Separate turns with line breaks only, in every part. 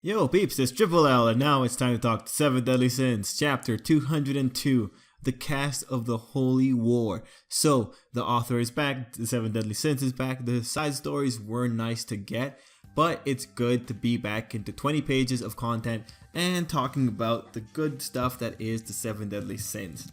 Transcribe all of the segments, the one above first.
Yo peeps, it's Tripl-L, and now it's time to talk 7 Deadly Sins, chapter 202, the cast of the Holy War. So, the author is back, the 7 Deadly Sins is back, the side stories were nice to get, but it's good to be back into 20 pages of content and talking about the good stuff that is the 7 Deadly Sins.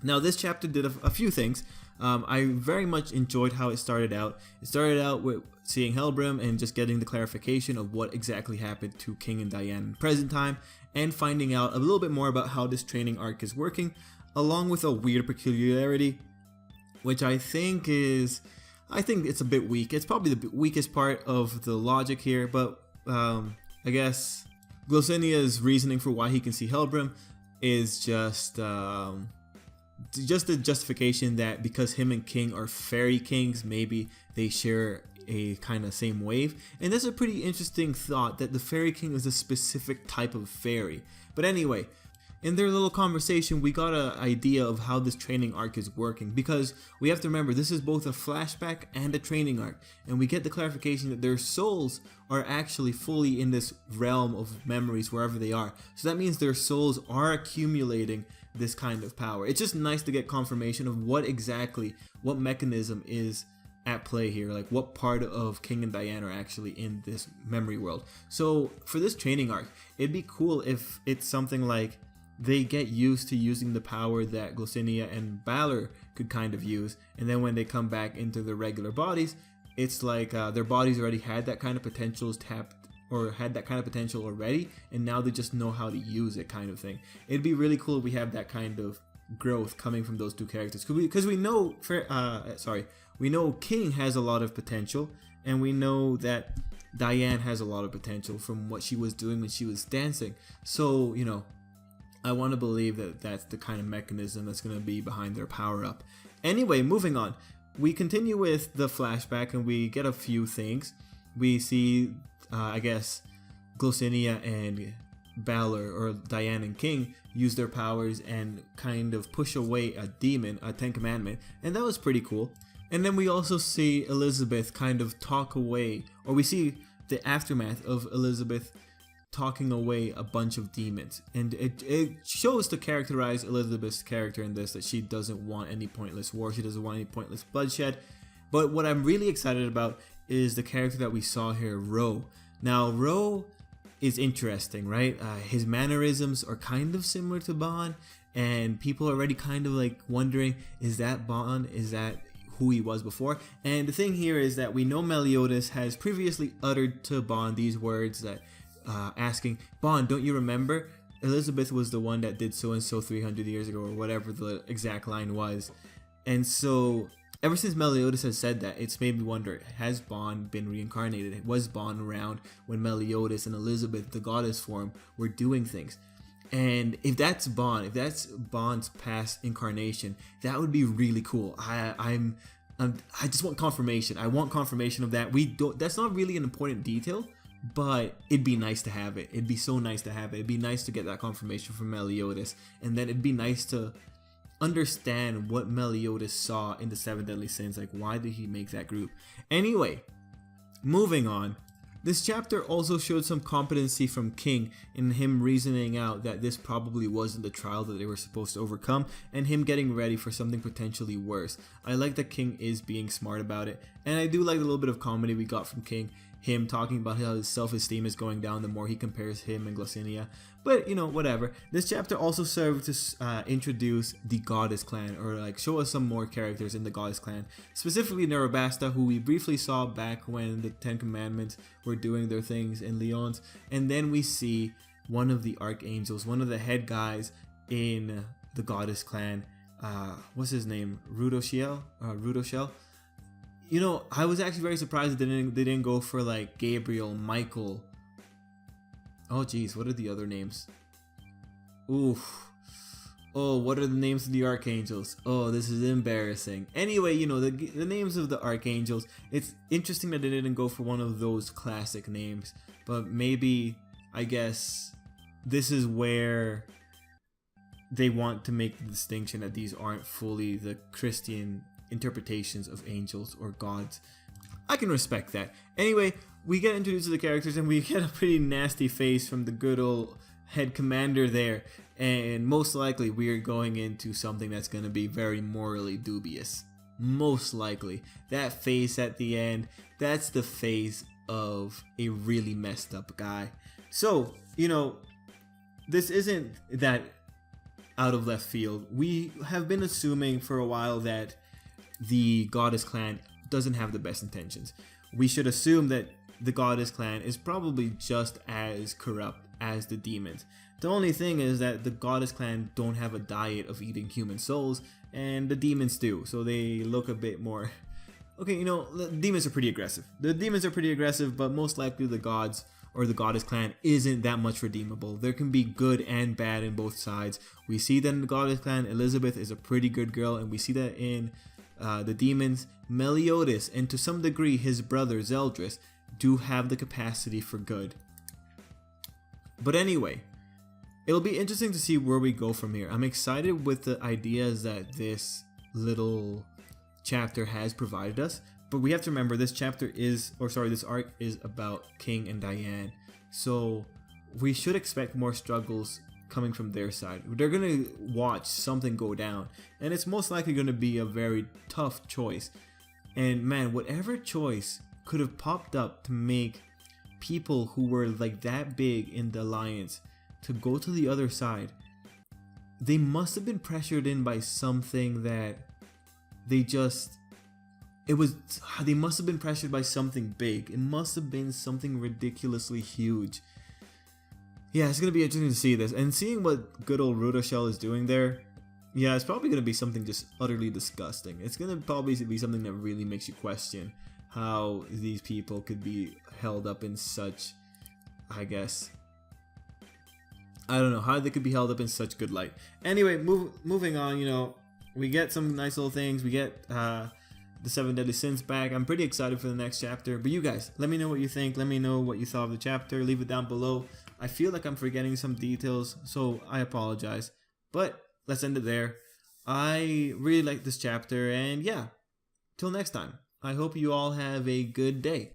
Now, this chapter did a few things. I very much enjoyed how it started out. It started out with seeing Helbrim and just getting the clarification of what exactly happened to King and Diane in present time, and finding out a little bit more about how this training arc is working, along with a weird peculiarity, which I think it's a bit weak. It's probably the weakest part of the logic here, but I guess Glosinia's reasoning for why he can see Helbrim is just the justification that because him and King are fairy kings, maybe they share a kind of same wave. And that's a pretty interesting thought, that the fairy king is a specific type of fairy. But anyway, in their little conversation, we got an idea of how this training arc is working, because we have to remember this is both a flashback and a training arc, and we get the clarification that their souls are actually fully in this realm of memories wherever they are. So that means their souls are accumulating this kind of power. It's just nice to get confirmation of what mechanism is at play here, like what part of King and Diane are actually in this memory world. So for this training arc, it'd be cool if it's something like they get used to using the power that Glosinia and Balor could kind of use, and then when they come back into their regular bodies, it's like their bodies already had that kind of potential already, and now they just know how to use it, kind of thing. It'd be really cool if we have that kind of growth coming from those two characters, because we know King has a lot of potential, and we know that Diane has a lot of potential from what she was doing when she was dancing. So, you know, I want to believe that that's the kind of mechanism that's going to be behind their power up. Anyway, moving on, we continue with the flashback and we get a few things. We see I guess Glosinia and Balor, or Diane and King, use their powers and kind of push away a demon, a 10 commandment, and that was pretty cool. And then we also see Elizabeth kind of talk away, or we see the aftermath of Elizabeth talking away a bunch of demons, and it shows to characterize Elizabeth's character in this, that she doesn't want any pointless war, she doesn't want any pointless bloodshed. But what I'm really excited about is the character that we saw here, Ro. Now, Ro is interesting, right? His mannerisms are kind of similar to Bond, and people are already kind of like wondering, is that Bond? Is that who he was before? And the thing here is that we know Meliodas has previously uttered to Bond these words, that asking, Bond, don't you remember? Elizabeth was the one that did so and so 300 years ago, or whatever the exact line was. And so ever since Meliodas has said that, it's made me wonder, has Bond been reincarnated? Was Bond around when Meliodas and Elizabeth, the goddess form, were doing things? And if that's Bond, if that's Bond's past incarnation, that would be really cool. I just want confirmation. I want confirmation of that. That's not really an important detail, but it'd be nice to have it. It'd be so nice to have it. It'd be nice to get that confirmation from Meliodas, and then it'd be nice to understand what Meliodas saw in the 7 Deadly Sins. Like, why did he make that group? Anyway, moving on. This chapter also showed some competency from King in him reasoning out that this probably wasn't the trial that they were supposed to overcome, and him getting ready for something potentially worse. I like that King is being smart about it, and I do like the little bit of comedy we got from King. Him talking about how his self-esteem is going down the more he compares him and Glosinia. But, you know, whatever. This chapter also served to introduce the Goddess Clan, or like show us some more characters in the Goddess Clan. Specifically Nerabasta, who we briefly saw back when the 10 Commandments were doing their things in Lyons. And then we see one of the Archangels, one of the head guys in the Goddess Clan. What's his name? Rudoshel? You know, I was actually very surprised that they didn't go for like Gabriel, Michael. Oh geez, what are the other names? Oof. Oh, what are the names of the Archangels? Oh, this is embarrassing. Anyway, you know, the names of the Archangels. It's interesting that they didn't go for one of those classic names. But maybe, I guess, this is where they want to make the distinction that these aren't fully the Christian interpretations of angels or gods. I can respect that. Anyway, we get introduced to the characters and we get a pretty nasty face from the good old head commander there. And most likely we are going into something that's going to be very morally dubious. Most likely. That face at the end, that's the face of a really messed up guy. So, you know, this isn't that out of left field. We have been assuming for a while that the Goddess clan doesn't have the best intentions. We should assume that the Goddess clan is probably just as corrupt as the demons. The only thing is that the Goddess clan don't have a diet of eating human souls, and the demons do, so they look a bit more... Okay, you know, the demons are pretty aggressive. The demons are pretty aggressive, but most likely the gods or the Goddess clan isn't that much redeemable. There can be good and bad in both sides. We see that in the Goddess clan, Elizabeth is a pretty good girl, and we see that in the demons, Meliodas, and to some degree his brother Zeldris, do have the capacity for good. But anyway, it'll be interesting to see where we go from here. I'm excited with the ideas that this little chapter has provided us, but we have to remember this chapter is, or sorry, this arc is about King and Diane, so we should expect more struggles coming from their side. They're gonna watch something go down, and it's most likely gonna be a very tough choice. And man, whatever choice could have popped up to make people who were like that big in the alliance to go to the other side, they must have been pressured in by something that they must have been pressured by something big. It must have been something ridiculously huge. Yeah, it's gonna be interesting to see this, and seeing what good old Rudashell is doing there. Yeah, it's probably gonna be something just utterly disgusting. It's gonna probably be something that really makes you question how these people could be held up in such, I guess, I don't know how they could be held up in such good light. Anyway, moving on, you know, we get some nice little things. We get the 7 Deadly Sins back. I'm pretty excited for the next chapter. But you guys, let me know what you think. Let me know what you thought of the chapter. Leave it down below. I feel like I'm forgetting some details, so I apologize. But let's end it there. I really like this chapter, and yeah, till next time. I hope you all have a good day.